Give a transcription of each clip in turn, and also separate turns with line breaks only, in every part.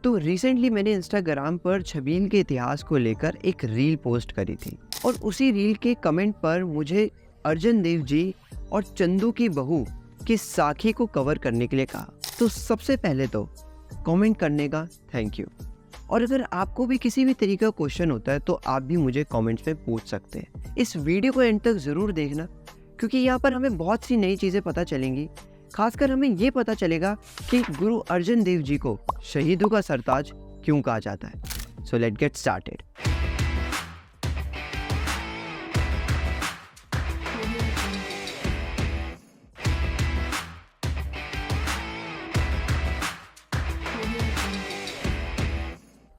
तो रिसेंटली मैंने इंस्टाग्राम पर छबील के इतिहास को लेकर एक रील पोस्ट करी थी और उसी रील के कमेंट पर मुझे अर्जन देव जी और चंदू की बहू की साखी को कवर करने के लिए कहा। तो सबसे पहले तो कमेंट करने का थैंक यू। और अगर आपको भी किसी भी तरीके का क्वेश्चन होता है तो आप भी मुझे कमेंट्स में पूछ सकते हैं। इस वीडियो को एंड तक ज़रूर देखना, क्योंकि यहाँ पर हमें बहुत सी नई चीज़ें पता चलेंगी। खासकर हमें ये पता चलेगा कि गुरु अर्जन देव जी को शहीदों का सरताज क्यों कहा जाता है। So let's get started.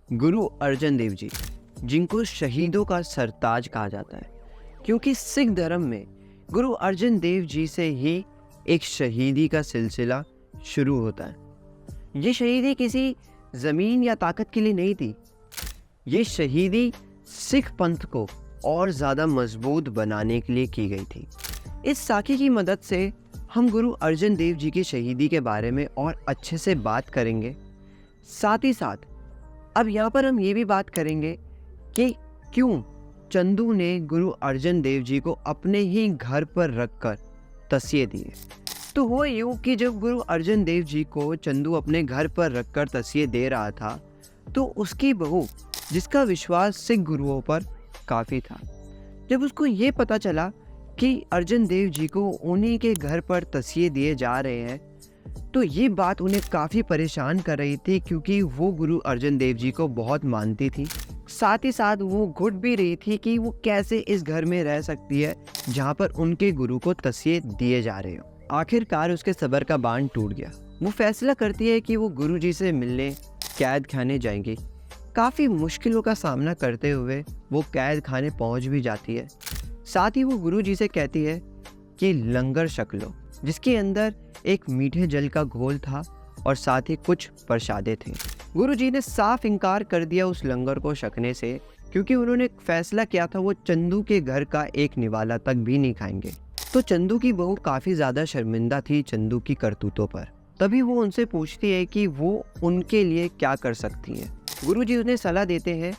Guru Arjan Dev ji, जिनको शहीदों का सरताज कहा जाता है, क्योंकि सिख धर्म में गुरु अर्जन देव जी से ही एक शहीदी का सिलसिला शुरू होता है। ये शहीदी किसी ज़मीन या ताकत के लिए नहीं थी। ये शहीदी सिख पंथ को और ज़्यादा मजबूत बनाने के लिए की गई थी। इस साखी की मदद से हम गुरु अर्जन देव जी की शहीदी के बारे में और अच्छे से बात करेंगे। साथ ही साथ अब यहाँ पर हम ये भी बात करेंगे कि क्यों चंदू ने गुरु अर्जन देव जी को अपने ही घर पर रखकर तसिए दिए। तो वो यूँ कि जब गुरु अर्जन देव जी को चंदू अपने घर पर रखकर तसिए दे रहा था, तो उसकी बहू, जिसका विश्वास सिख गुरुओं पर काफ़ी था, जब उसको ये पता चला कि अर्जन देव जी को उन्हीं के घर पर तसिए दिए जा रहे हैं, तो ये बात उन्हें काफ़ी परेशान कर रही थी, क्योंकि वो गुरु अर्जन देव जी को बहुत मानती थी। साथ ही साथ वो घुट भी रही थी कि वो कैसे इस घर में रह सकती है जहाँ पर उनके गुरु को तसिए दिए जा रहे हो। आखिरकार उसके सब्र का बांध टूट गया। वो फैसला करती है कि वो गुरु जी से मिलने कैद खाने जाएंगी। काफ़ी मुश्किलों का सामना करते हुए वो कैद खाने पहुँच भी जाती है। साथ ही वो गुरु जी से कहती है कि लंगर छक लो, जिसके अंदर एक मीठे जल का घोल था और साथ ही कुछ प्रसादे थे। गुरु जी ने साफ इनकार कर दिया उस लंगर को छकने से, क्योंकि उन्होंने फैसला किया था वो चंदू के घर का एक निवाला तक भी नहीं खाएंगे। तो चंदू की बहू काफ़ी ज़्यादा शर्मिंदा थी चंदू की करतूतों पर। तभी वो उनसे पूछती है कि वो उनके लिए क्या कर सकती हैं। गुरु जी उन्हें सलाह देते हैं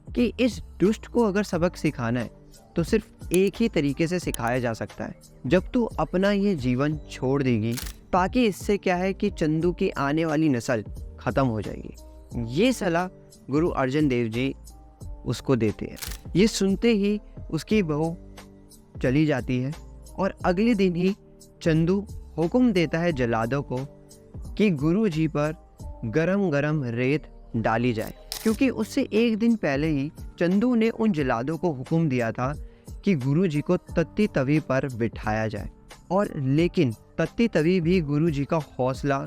कि इस दुष्ट को अगर सबक सिखाना है तो सिर्फ एक ही तरीके से सिखाया जा सकता है, जब तू अपना ये जीवन छोड़ देगी, ताकि इससे क्या है कि चंदू की आने वाली नस्ल ख़त्म हो जाएगी। ये सलाह गुरु अर्जन देव जी उसको देते हैं। ये सुनते ही उसकी बहू चली जाती है और अगले दिन ही चंदू हुक्म देता है जल्लादों को कि गुरु जी पर गरम गरम रेत डाली जाए, क्योंकि उससे एक दिन पहले ही चंदू ने उन जल्लादों को हुक्म दिया था कि गुरु जी को तत्ती तवी पर बिठाया जाए। और लेकिन तत्ती तवी भी गुरु जी का हौसला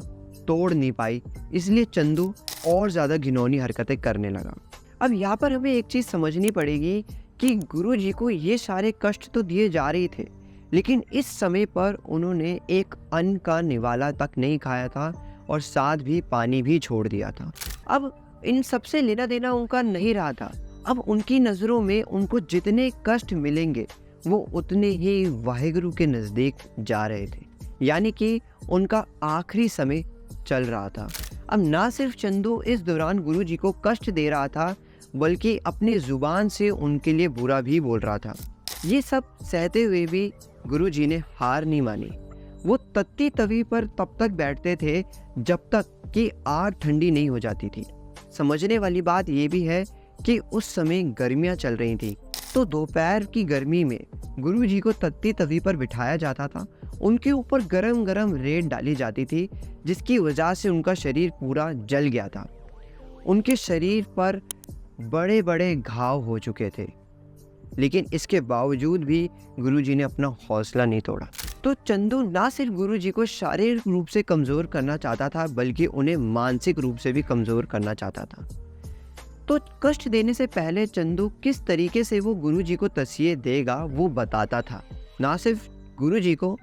तोड़ नहीं पाई, इसलिए चंदू और ज़्यादा घिनौनी हरकतें करने लगा। अब यहाँ पर हमें एक चीज़ समझनी पड़ेगी कि गुरु जी को ये सारे कष्ट तो दिए जा रहे थे, लेकिन इस समय पर उन्होंने एक अन्न का निवाला तक नहीं खाया था और साथ भी पानी भी छोड़ दिया था। अब इन सबसे लेना देना उनका नहीं रहा था। अब उनकी नज़रों में उनको जितने कष्ट मिलेंगे वो उतने ही वाहिगुरु के नज़दीक जा रहे थे, यानी कि उनका आखिरी समय चल रहा था। अब ना सिर्फ चंदू इस दौरान गुरु जी को कष्ट दे रहा था, बल्कि अपनी ज़ुबान से उनके लिए बुरा भी बोल रहा था। ये सब सहते हुए भी गुरु जी ने हार नहीं मानी। वो तत्ती तवी पर तब तक बैठते थे जब तक कि आग ठंडी नहीं हो जाती थी। समझने वाली बात ये भी है कि उस समय गर्मियाँ चल रही थी, तो दोपहर की गर्मी में गुरु जी को तत्ती तवी पर बिठाया जाता था। उनके ऊपर गरम गरम रेत डाली जाती थी, जिसकी वजह से उनका शरीर पूरा जल गया था। उनके शरीर पर बड़े बड़े घाव हो चुके थे, लेकिन इसके बावजूद भी गुरु जी ने अपना हौसला नहीं तोड़ा। तो चंदू ना सिर्फ गुरु जी को शारीरिक रूप से कमज़ोर करना चाहता था, बल्कि उन्हें मानसिक रूप से भी कमज़ोर करना चाहता था। तो कष्ट देने से पहले चंदू किस तरीके से वो गुरु जी को तसिए देगा वो बताता था। ना सिर्फ गुरु जी को,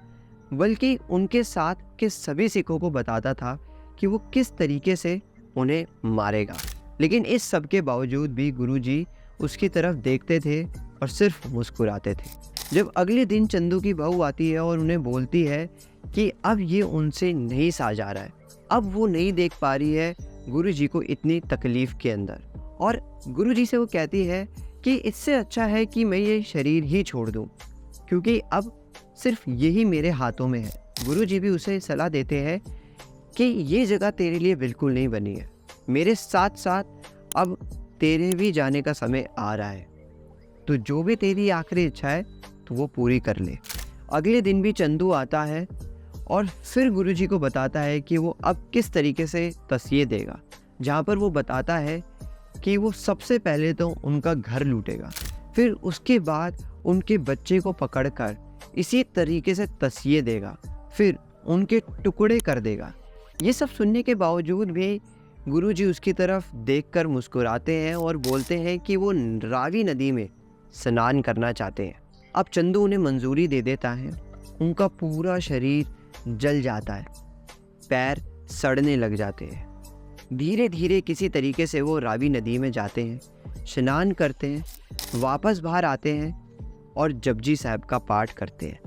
बल्कि उनके साथ के सभी सिखों को बताता था कि वो किस तरीके से उन्हें मारेगा। लेकिन इस सब के बावजूद भी गुरु जी उसकी तरफ देखते थे और सिर्फ मुस्कुराते थे। जब अगले दिन चंदू की बहू आती है और उन्हें बोलती है कि अब ये उनसे नहीं सहा जा रहा है, अब वो नहीं देख पा रही है गुरु जी को इतनी तकलीफ के अंदर। और गुरु जी से वो कहती है कि इससे अच्छा है कि मैं ये शरीर ही छोड़ दूँ, क्योंकि अब सिर्फ यही मेरे हाथों में है। गुरु जी भी उसे सलाह देते हैं कि ये जगह तेरे लिए बिल्कुल नहीं बनी है, मेरे साथ साथ अब तेरे भी जाने का समय आ रहा है, तो जो भी तेरी आखिरी इच्छा है तो वो पूरी कर ले। अगले दिन भी चंदू आता है और फिर गुरु जी को बताता है कि वो अब किस तरीके से तस्वीर देगा, जहाँ पर वो बताता है कि वो सबसे पहले तो उनका घर लूटेगा, फिर उसके बाद उनके बच्चे को पकड़कर इसी तरीके से तस्वीर देगा, फिर उनके टुकड़े कर देगा। ये सब सुनने के बावजूद भी गुरुजी उसकी तरफ देखकर मुस्कुराते हैं और बोलते हैं कि वो रावी नदी में स्नान करना चाहते हैं। अब चंदू उन्हें मंजूरी दे देता है। उनका पूरा शरीर जल जाता है, पैर सड़ने लग जाते हैं। धीरे धीरे किसी तरीके से वो रावी नदी में जाते हैं, स्नान करते हैं, वापस बाहर आते हैं और जपजी साहब का पाठ करते हैं।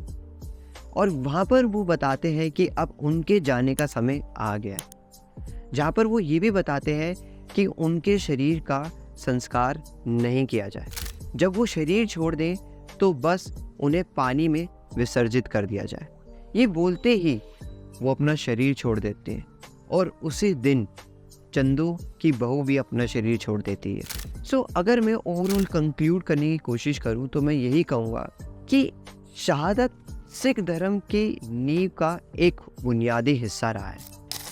और वहाँ पर वो बताते हैं कि अब उनके जाने का समय आ गया, जहाँ पर वो ये भी बताते हैं कि उनके शरीर का संस्कार नहीं किया जाए। जब वो शरीर छोड़ दें तो बस उन्हें पानी में विसर्जित कर दिया जाए। ये बोलते ही वो अपना शरीर छोड़ देते हैं और उसी दिन चंदू की बहू भी अपना शरीर छोड़ देती है। सो अगर मैं ओवरऑल कंक्लूड करने की कोशिश करूं तो मैं यही कहूँगा कि शहादत सिख धर्म की नींव का एक बुनियादी हिस्सा रहा है।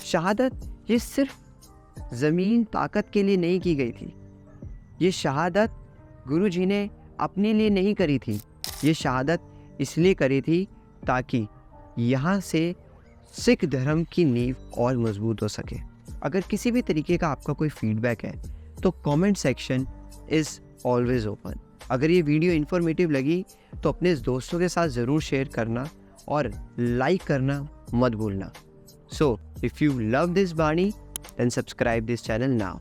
शहादत ये सिर्फ ज़मीन ताकत के लिए नहीं की गई थी। ये शहादत गुरु जी ने अपने लिए नहीं करी थी। ये शहादत इसलिए करी थी ताकि यहाँ से सिख धर्म की नींव और मजबूत हो सके। अगर किसी भी तरीके का आपका कोई फीडबैक है तो comment section is always open. अगर ये वीडियो इन्फॉर्मेटिव लगी तो अपने दोस्तों के साथ ज़रूर शेयर करना और लाइक करना मत भूलना। So if you love this बाणी then subscribe this channel now.